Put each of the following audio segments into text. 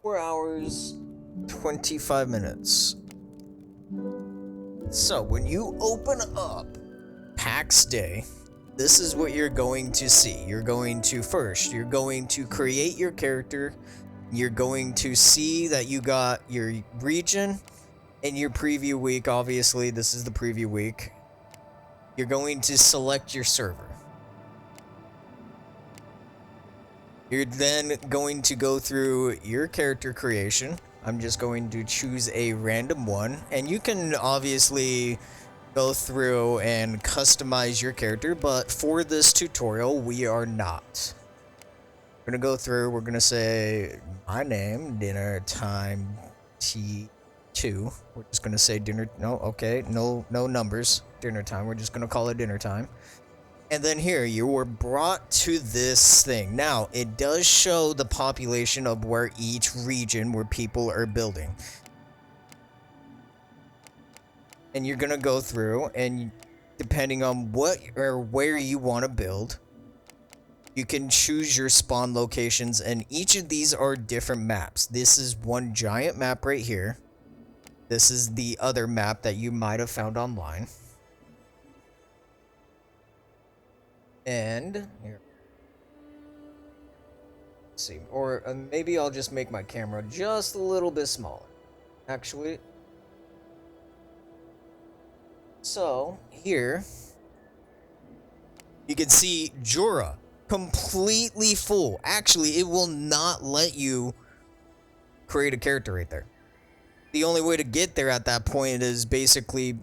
4 hours, 25 minutes. So, when you open up Pax Dei, this is what you're going to see. You're going to create your character. You're going to see that you got your region and your preview week. Obviously, this is the preview week. You're going to select your server. You're then going to go through your character creation. I'm just going to choose a random one, and you can obviously go through and customize your character, but for this tutorial, we are not. We're gonna go through, we're gonna say, my name, DinnerTimeTTV. We're just gonna say no numbers, dinner time. We're just gonna call it dinner time. And then here, you were brought to this thing. Now, it does show the population of where each region where people are building. And you're gonna go through, and depending on what or where you want to build, you can choose your spawn locations, and each of these are different maps. This is one giant map right here. This is the other map that you might have found online. And here, let's see, or maybe I'll just make my camera just a little bit smaller, actually. So here, you can see Jura completely full. Actually, it will not let you create a character right there. The only way to get there at that point is basically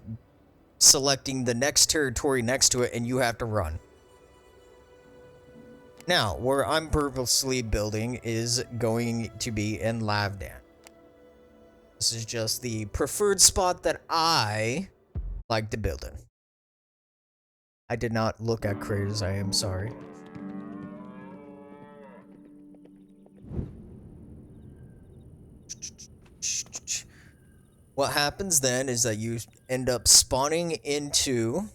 selecting the next territory next to it, and you have to run. Now, where I'm purposely building is going to be in Lavdan. This is just the preferred spot that I like to build in. I did not look at creators, I am sorry. What happens then is that you end up spawning into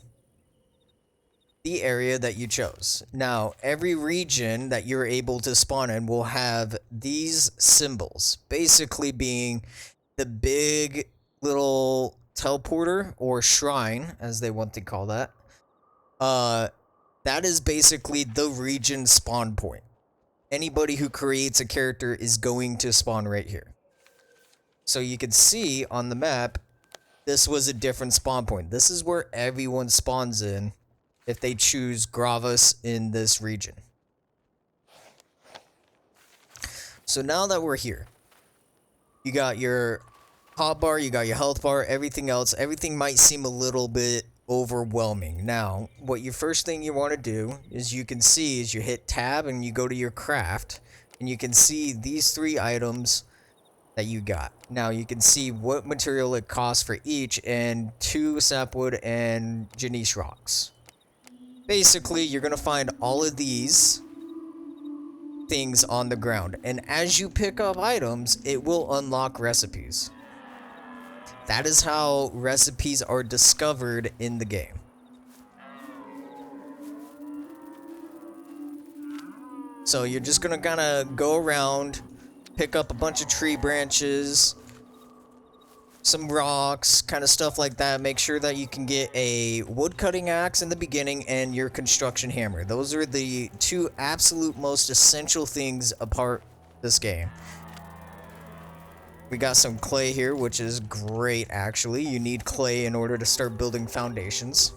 the area that you chose. Now, every region that you're able to spawn in will have these symbols, basically being the big little teleporter or shrine, as they want to call that. That is basically the region spawn point. Anybody who creates a character is going to spawn right here. So you can see on the map, this was a different spawn point. This is where everyone spawns in if they choose Gravas in this region. So now that we're here, you got your hotbar, you got your health bar, everything else. Everything might seem a little bit overwhelming. Now, what your first thing you want to do is you can see is you hit tab and you go to your craft, and you can see these 3 items that you got. Now you can see what material it costs for each, and 2 sapwood and Janice rocks. Basically, you're gonna find all of these things on the ground, and as you pick up items, it will unlock recipes. That is how recipes are discovered in the game. So you're just gonna kind of go around, pick up a bunch of tree branches, some rocks, kind of stuff like that. Make sure that you can get a wood cutting axe in the beginning and your construction hammer. Those are the 2 absolute most essential things apart this game. We got some clay here, which is great actually. You need clay in order to start building foundations.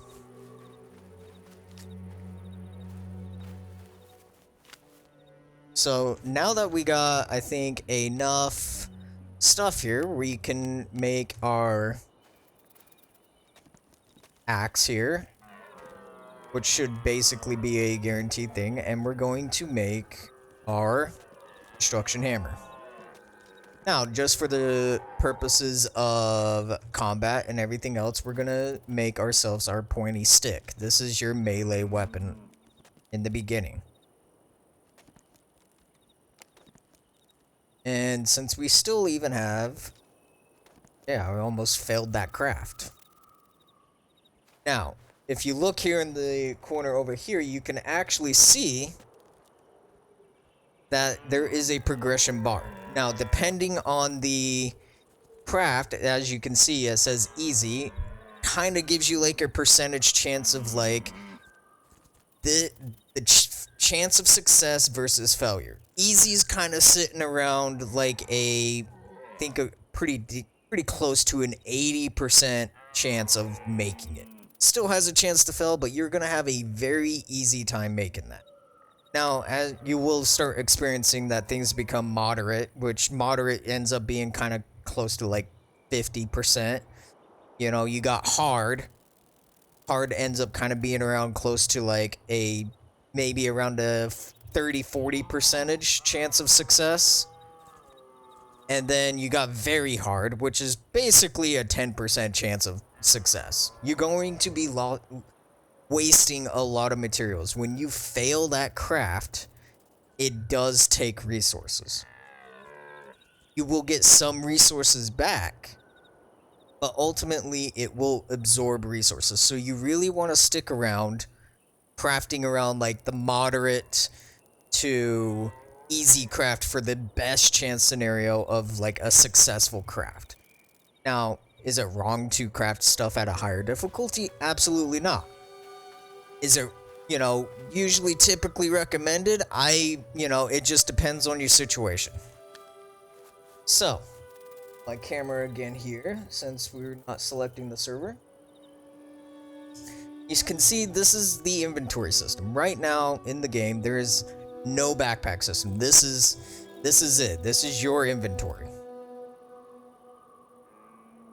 So now that we got, I think, enough stuff here, we can make our axe here, which should basically be a guaranteed thing, and we're going to make our construction hammer. Now, just for the purposes of combat and everything else, we're gonna make ourselves our pointy stick. This is your melee weapon in the beginning. And since we still even have... Yeah, I almost failed that craft. Now, if you look here in the corner over here, you can actually see that there is a progression bar. Now, depending on the craft, as you can see, it says easy, kind of gives you like a percentage chance of like the chance of success versus failure. Easy's kind of sitting around like think a pretty close to an 80% chance of making it. Still has a chance to fail, but you're gonna have a very easy time making that. Now, as you will start experiencing that things become moderate, which moderate ends up being kind of close to like 50%. You know, you got hard. Hard ends up kind of being around close to like maybe around a 30-40 percentage chance of success. And then you got very hard, which is basically a 10% chance of success. You're going to be wasting a lot of materials. When you fail that craft, it does take resources. You will get some resources back, but ultimately it will absorb resources. So you really want to stick around, crafting around like the moderate to easy craft for the best chance scenario of like a successful craft. Now, is it wrong to craft stuff at a higher difficulty? Absolutely not. Is it, usually typically recommended? It just depends on your situation. So, my camera again here, since we're not selecting the server. You can see this is the inventory system. Right now in the game, there is no backpack system. This is it. This is your inventory.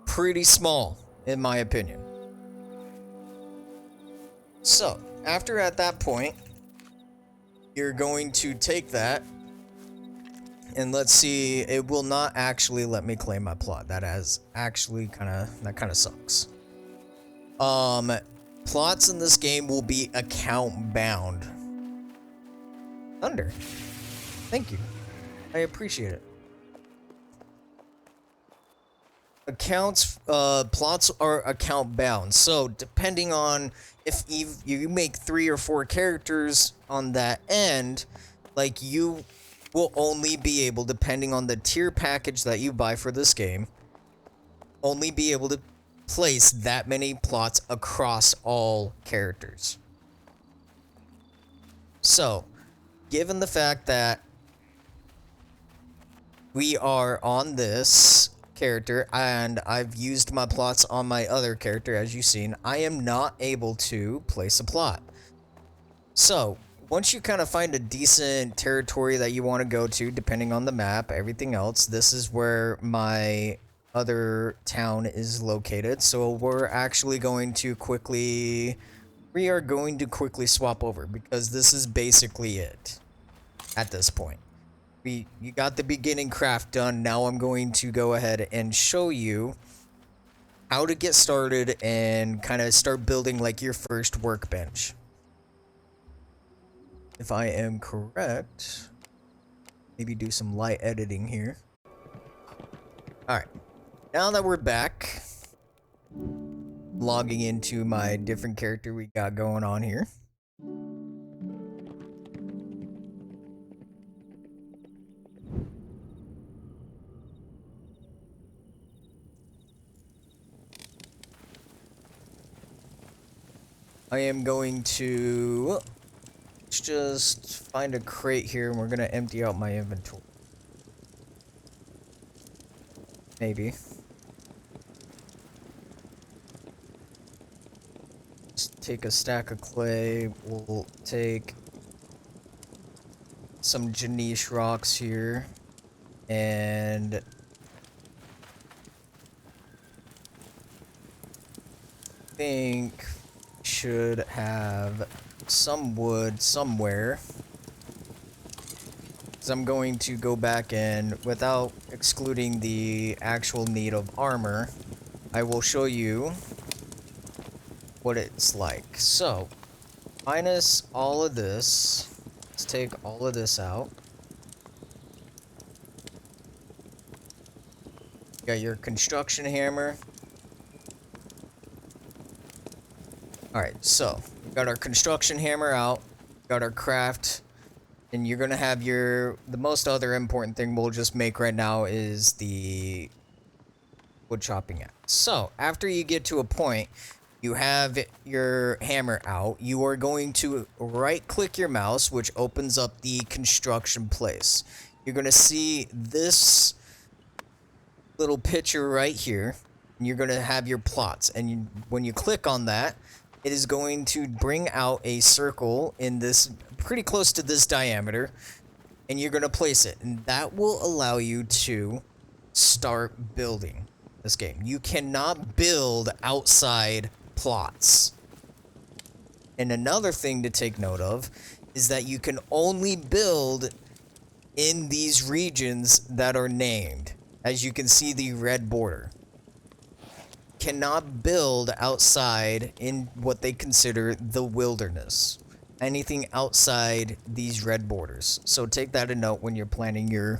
Pretty small, in my opinion. So, after at that point, you're going to take that, and let's see, it will not actually let me claim my plot. That kind of sucks. Plots in this game will be account bound. Thunder. Thank you. I appreciate it. Plots are account bound. So depending on if you make 3 or 4 characters on that end, like you will only be able, depending on the tier package that you buy for this game, only be able to place that many plots across all characters. So, given the fact that we are on this character and I've used my plots on my other character, as you've seen, I am not able to place a plot. So, once you kind of find a decent territory that you want to go to, depending on the map, everything else, this is where my other town is located. So we're going to quickly swap over, because this is basically it at this point. You got the beginning craft done. Now I'm going to go ahead and show you how to get started and kind of start building like your first workbench. If I am correct, maybe do some light editing here. Alright, now that we're back, logging into my different character we got going on here. I am going to just find a crate here, and we're gonna empty out my inventory. Maybe. Just take a stack of clay. We'll take some Janiche rocks here, and I think should have some wood somewhere. So I'm going to go back and, without excluding the actual need of armor, I will show you what it's like. So, minus all of this, let's take all of this out. You got your construction hammer. Alright, so we got our construction hammer out, got our craft And you're gonna have the most other important thing we'll just make right now is the wood chopping axe. So after you get to a point, you have your hammer out, you are going to right click your mouse, which opens up the construction place. You're gonna see this little picture right here, and you're gonna have your plots, and when you click on that, it is going to bring out a circle in this pretty close to this diameter, and you're gonna place it, and that will allow you to start building this game. You cannot build outside plots. And another thing to take note of is that you can only build in these regions that are named. As you can see, the red border. Cannot build outside in what they consider the wilderness. Anything outside these red borders. So take that a note when you're planning your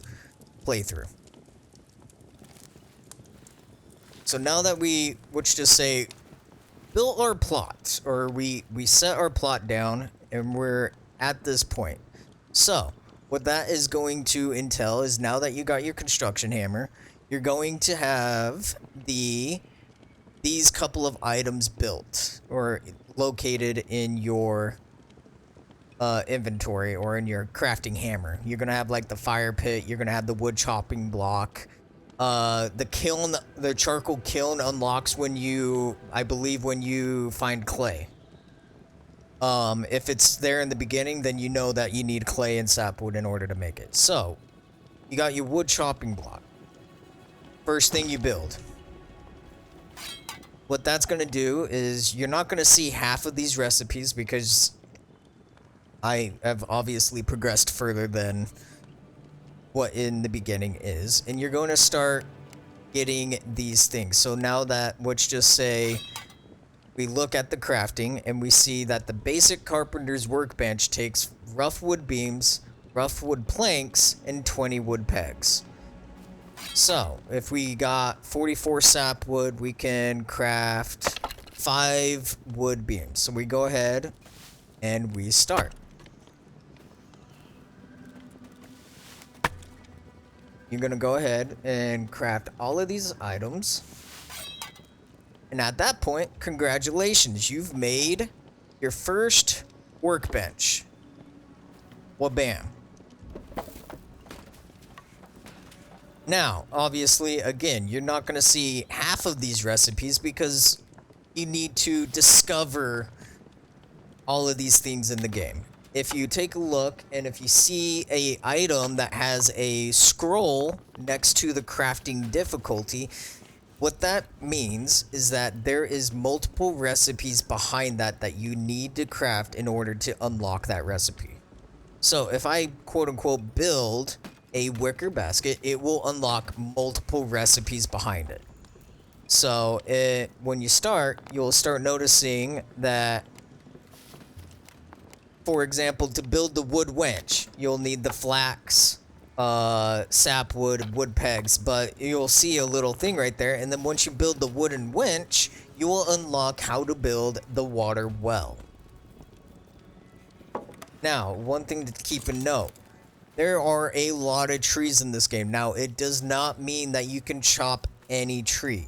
playthrough. So now that let's just say, built our plot, or we set our plot down, and we're at this point. So what that is going to entail is, now that you got your construction hammer, you're going to have these couple of items built or located in your inventory or in your crafting hammer. You're gonna have like the fire pit, you're gonna have the wood chopping block. The kiln, the charcoal kiln unlocks when I believe when you find clay. If it's there in the beginning, then you know that you need clay and sapwood in order to make it. So, you got your wood chopping block. First thing you build. What that's gonna do is, you're not gonna see half of these recipes because I have obviously progressed further than what in the beginning is, and you're going to start getting these things. So now that, let's just say we look at the crafting and we see that the basic carpenter's workbench takes rough wood beams, rough wood planks, and 20 wood pegs. So if we got 44 sapwood, we can craft 5 wood beams. So we go ahead and we start. You're gonna go ahead and craft all of these items. And at that point, congratulations, you've made your first workbench. Well, bam. Now, obviously, again, you're not gonna see half of these recipes because you need to discover all of these things in the game. If you take a look and if you see a item that has a scroll next to the crafting difficulty, what that means is that there is multiple recipes behind that you need to craft in order to unlock that recipe. So if I quote unquote build a wicker basket, it will unlock multiple recipes behind it. So when you start, you'll start noticing that, for example, to build the wood winch, you'll need the flax, sapwood, wood pegs, but you'll see a little thing right there, and then once you build the wooden winch, you will unlock how to build the water well. Now, one thing to keep in note, there are a lot of trees in this game. Now, it does not mean that you can chop any tree.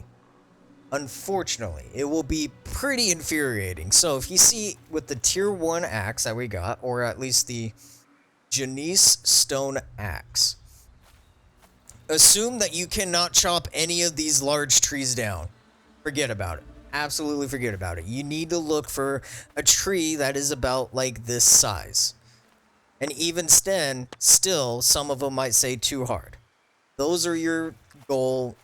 Unfortunately, it will be pretty infuriating. So if you see with the tier 1 axe that we got, or at least the Janice stone axe, assume that you cannot chop any of these large trees down. Forget about it. Absolutely forget about it. You need to look for a tree that is about like this size. And even still, some of them might say too hard. Those are your goal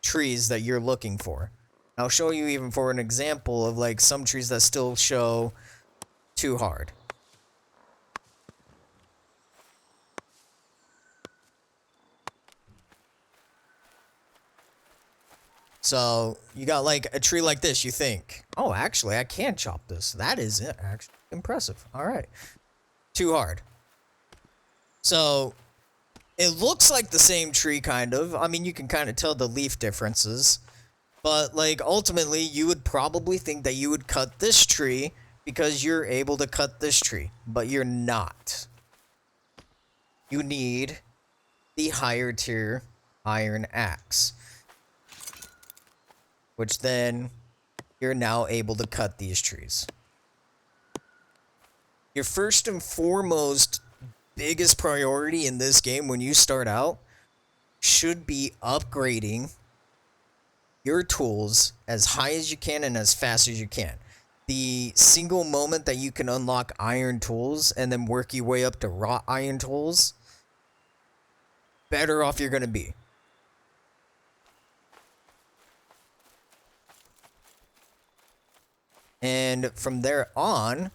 trees that you're looking for. I'll show you even for an example of like some trees that still show too hard. So you got like a tree like this, you think, oh, actually I can chop this. That is actually impressive. All right. Too hard. So it looks like the same tree, kind of. I mean, you can kind of tell the leaf differences. But, like, ultimately, you would probably think that you would cut this tree because you're able to cut this tree. But you're not. you need the higher tier iron axe, which then you're now able to cut these trees. Your first and foremost biggest priority in this game when you start out should be upgrading your tools as high as you can and as fast as you can. The single moment that you can unlock iron tools and then work your way up to wrought iron tools, better off you're going to be. And from there on,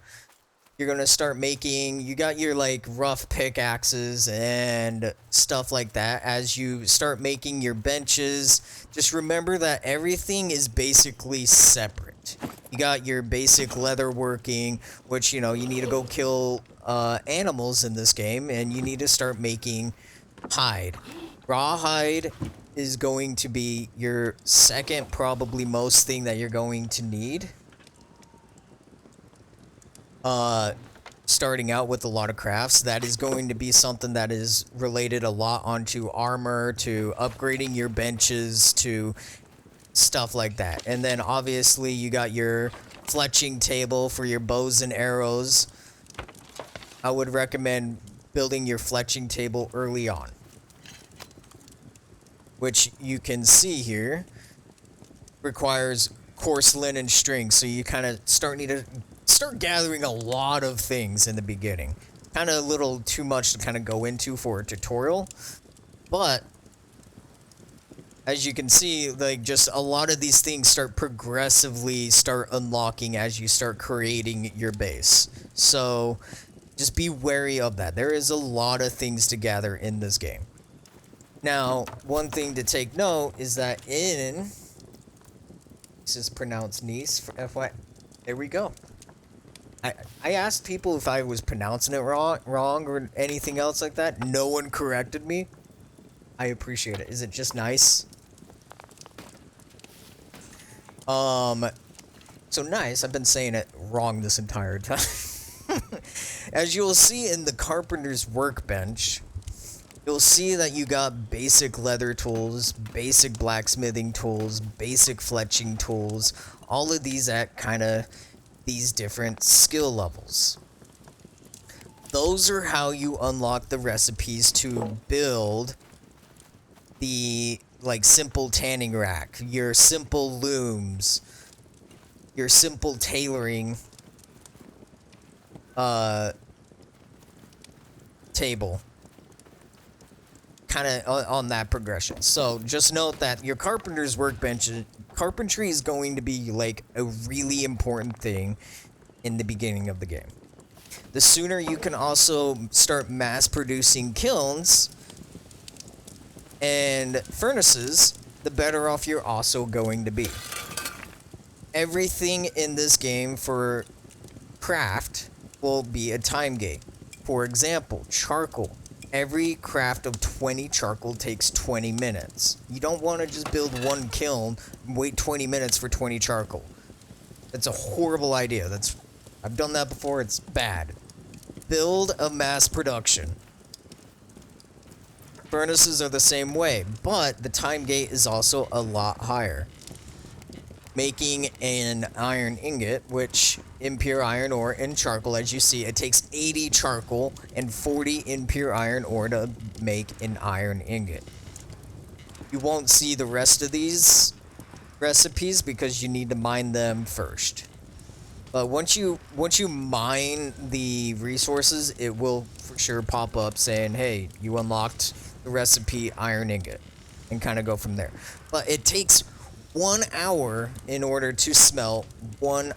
you're going to start making, you got your like rough pickaxes and stuff like that. As you start making your benches, just remember that everything is basically separate. You got your basic leather working, which, you know, you need to go kill animals in this game, and you need to start making hide. Raw hide is going to be your second, probably most thing that you're going to need. Starting out with a lot of crafts, that is going to be something that is related a lot onto armor, to upgrading your benches, to stuff like that. And then obviously you got your fletching table for your bows and arrows. I would recommend building your fletching table early on, which you can see here requires coarse linen string, so you kind of start gathering a lot of things in the beginning. Kind of a little too much to kind of go into for a tutorial, but as you can see, like, just a lot of these things start progressively unlocking as you start creating your base. So just be wary of that. There is a lot of things to gather in this game. Now, one thing to take note is that this is pronounced Nice for FY. There we go. I asked people if I was pronouncing it wrong or anything else like that. No one corrected me. I appreciate it. Is it just nice? So nice. I've been saying it wrong this entire time. As you'll see in the carpenter's workbench, you'll see that you got basic leather tools, basic blacksmithing tools, basic fletching tools, all of these at kind of these different skill levels. Those are how you unlock the recipes to build the, like, simple tanning rack, your simple looms, your simple tailoring table. Kind of on that progression. So just note that your carpenter's workbench, carpentry is going to be like a really important thing in the beginning of the game. The sooner you can also start mass producing kilns and furnaces, the better off you're also going to be. Everything in this game for craft will be a time gate. For example, charcoal. Every craft of 20 charcoal takes 20 minutes. You don't want to just build one kiln and wait 20 minutes for 20 charcoal. That's a horrible idea. I've done that before. It's bad. Build a mass production. Furnaces are the same way, but the time gate is also a lot higher. Making an iron ingot, which impure iron ore and charcoal, as you see, it takes 80 charcoal and 40 impure iron ore to make an iron ingot. You won't see the rest of these recipes because you need to mine them first. But once you mine the resources, it will for sure pop up saying, hey, you unlocked the recipe iron ingot, and kind of go from there. But it takes 1 hour in order to smelt one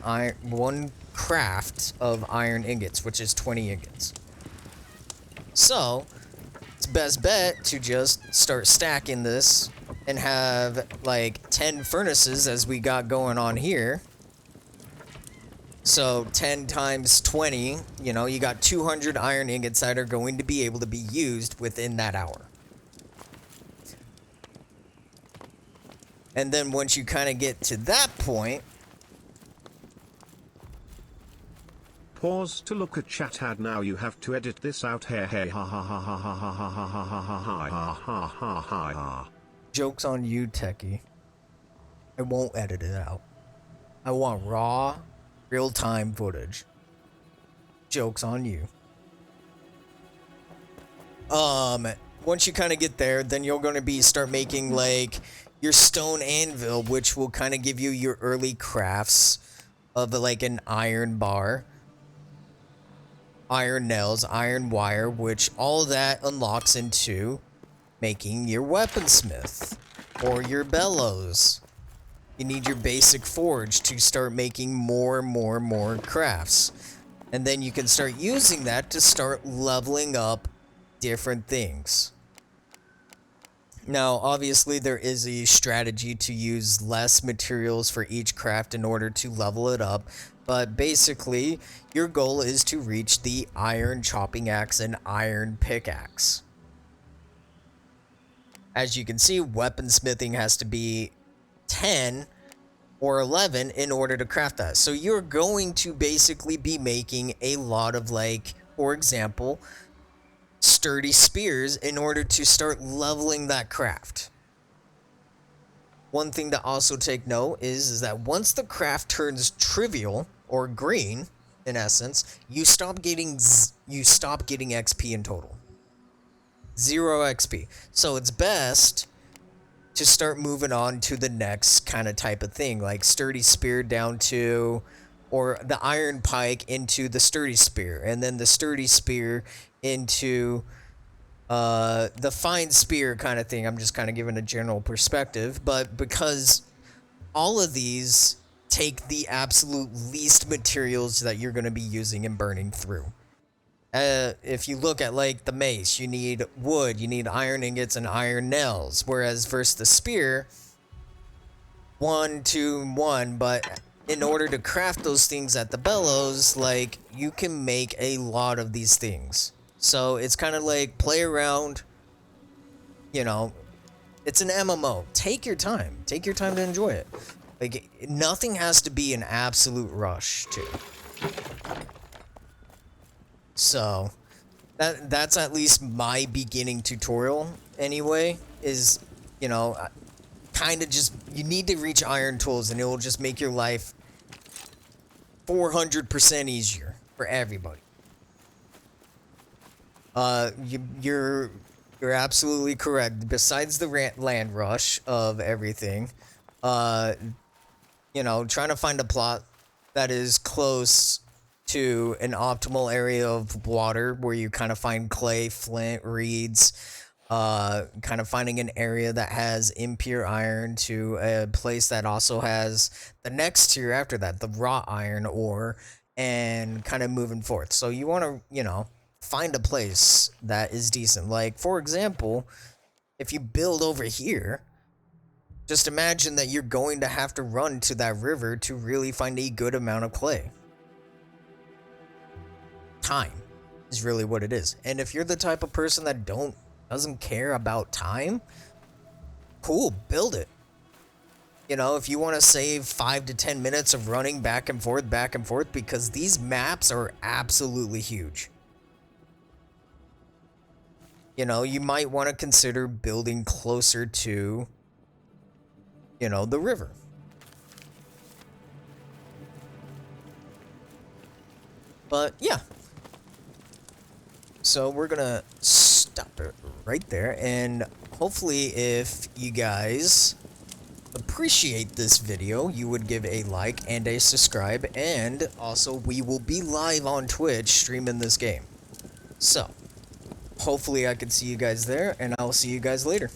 craft of iron ingots, which is 20 ingots. So it's best bet to just start stacking this and have like 10 furnaces as we got going on here. So 10 times 20, you know, you got 200 iron ingots that are going to be able to be used within that hour. And then once you kind of get to that point, Pause to look at chat ad. Now you have to edit this out. Hey hey ha ha ha ha ha ha ha ha ha ha ha ha ha ha ha. Joke's on you, techie. I won't edit it out. I want raw, real-time footage. Joke's on you. Once you kind of get there, then you're going to start making like your stone anvil, which will kind of give you your early crafts of like an iron bar, iron nails, iron wire, which all that unlocks into making your weaponsmith or your bellows. You need your basic forge to start making more crafts. And then you can start using that to start leveling up different things. Now, obviously, there is a strategy to use less materials for each craft in order to level it up. But basically, your goal is to reach the iron chopping axe and iron pickaxe. As you can see, weaponsmithing has to be 10 or 11 in order to craft that. So you're going to basically be making a lot of, like, for example, sturdy spears in order to start leveling that craft. One thing to also take note is that once the craft turns trivial or green, in essence, you stop getting XP in total. 0 XP. So it's best to start moving on to the next kind of type of thing, like sturdy spear down to, or the iron pike into the sturdy spear, and then the sturdy spear into the fine spear kind of thing. I'm just kind of giving a general perspective, but because all of these take the absolute least materials that you're going to be using and burning through. If you look at like the mace, you need wood, you need iron ingots and iron nails, whereas versus the spear, 1, 2, 1, but in order to craft those things at the bellows, like, you can make a lot of these things. So it's kind of like play around, you know, it's an MMO. Take your time to enjoy it. Like, nothing has to be an absolute rush too. So, that's at least my beginning tutorial anyway, is, you know, kind of just, you need to reach iron tools and it will just make your life 400% easier for everybody. You're absolutely correct. Besides the land rush of everything, you know, trying to find a plot that is close to an optimal area of water where you kind of find clay, flint, reeds, kind of finding an area that has impure iron to a place that also has the next tier after that, the raw iron ore, and kind of moving forth. So you want to, you know, find a place that is decent. Like, for example, if you build over here, just imagine that you're going to have to run to that river to really find a good amount of clay. Time is really what it is. And if you're the type of person that doesn't care about time, cool, build it. You know, if you want to save 5 to 10 minutes of running back and forth, because these maps are absolutely huge. You know, you might want to consider building closer to, you know, the river. But yeah. So we're gonna stop it right there, and hopefully if you guys appreciate this video, you would give a like and a subscribe, and also we will be live on Twitch streaming this game. So hopefully I can see you guys there, and I'll see you guys later.